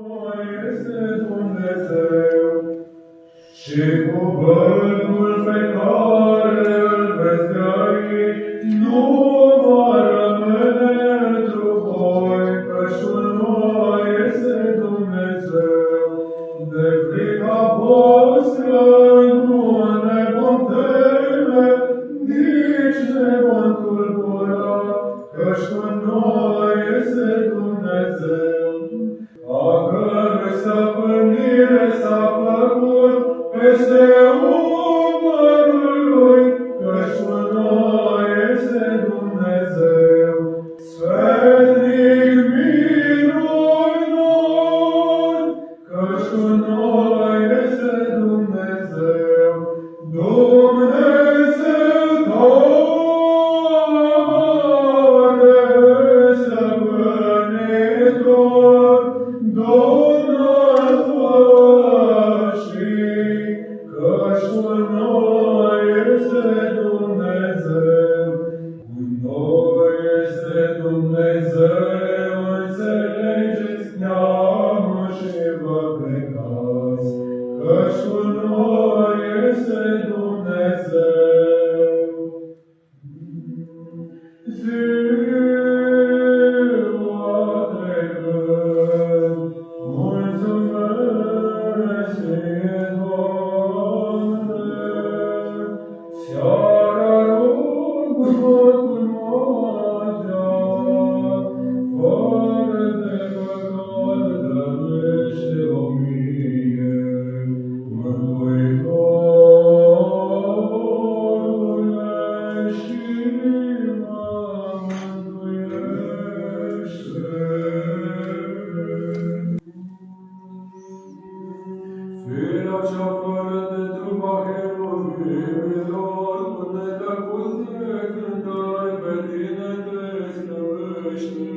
Este Dumnezeu și cuvântul pe care îl veți grăi nu va rămâne întru voi, căci un noi este Dumnezeu. De frica voastră nu ne vom teme, nici ne vom tulbura, căci un noi este Dumnezeu. A cărui stăpânire s-a făcut peste umărul lui, căci un noi este Dumnezeu. Sfetnic minunat, căci un noi este Dumnezeu. Dumnezeu tare, stăpânitor, Domnul pășii, căci un noi este Dumnezeu. Un noi este Dumnezeu, înțelegeți neamul și vă plecați, căci un noi este Dumnezeu. Ziua trecând, mulțumesc ție, Doamne, seara rog-mă cu noaptea, fără de păcat dăruiește-o mie, Mântuitorule, și mă mântuiește. Firea cea fără de trup a cherubimilor, cu netăcut de cântări pe tine te slăvește.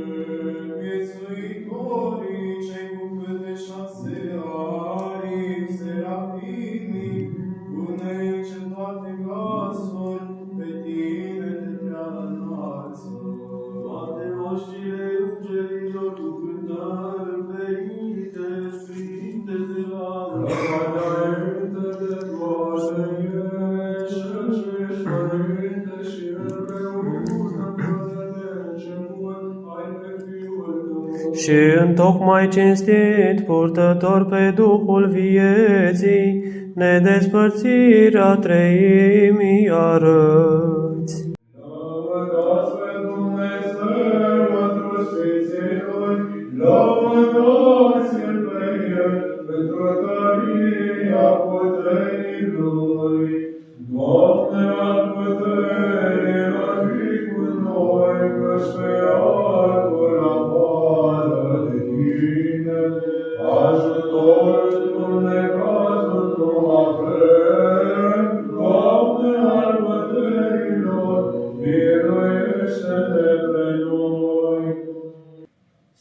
Viețuitorii cei cu câte 6 aripi, serafimii, buneici în toate glasuri, pe tine te preanalță. Toate oștile îngerilor cu cântări înveite, sfinte de laudă. Înainte de toate ești, căci ești părinte și împreună fără de început ai pe Fiul tău. Și întocmai cinstit, purtător pe Duhul vieții, nedespărțirea treimii arăți. Lăudați pe Dumnezeu întru Sfinții Lui, lăudați-L pe El pentru tăria puterii Lui. Doamne al puterilor, fii cu noi, căci pe altul afară de Tine, ajutorul în necazul nu avem. Doamne al puterilor, miluiește-ne pe noi.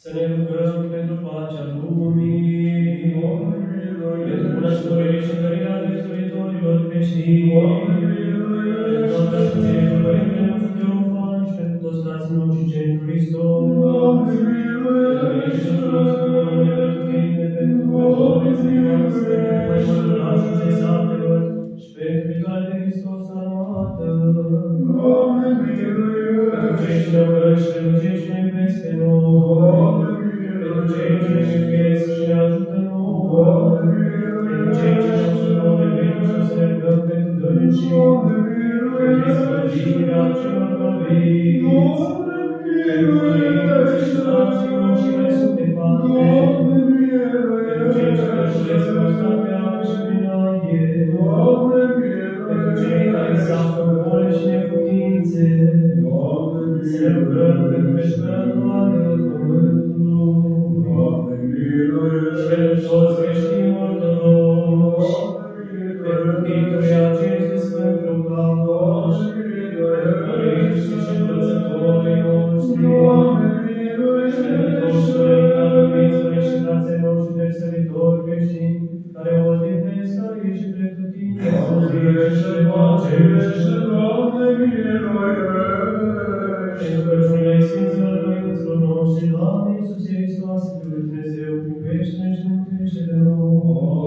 Să ne rugăm pentru pacea lumii, pentru bunăstările și dărirea viețuitorilor creștini, pentru toate ascultările Părintele nostru Teofan și pentru toți frații noștri cei în Hristos, pentru Iisus nostru, Doamne, pentru tine, pentru părinții noastre, pentru mășturașii cei satelor și pentru vicare de Hristos armată, Doamne, miluiește! pentru cei ce ne urăși, pentru cei ce ne iubesc pe noi, pentru cei ce ne iubesc și ne ajută nouă, pentru cei ce ne-au să nouă de bine și să ne rugăm pentru dărnicii, pentru izbăvirea celor grăbiți, pentru părinții și fraților și mai sunt departe, pentru cei ce rășesc ăsta pe apă și prin aie, pentru cei care zacă în boli și neputințe, să ne rugăm pentru peșterătoare pământului, și pentru toți creștinii ortodoxi, pentru titului acestui Sfânt Locaș, pentru părinții și învățătorii noștri, și pentru toți părinții și frații noștri de săritori creștini, care o odinesc aici și pretutine, să zice și le face și Doamne, miluiește! Pentru rugăciunile Sfinților Părinților noștri, Doamne Iisuse Hristoase, Fiul lui Dumnezeu, cu veșnici, mântuiește de nouă.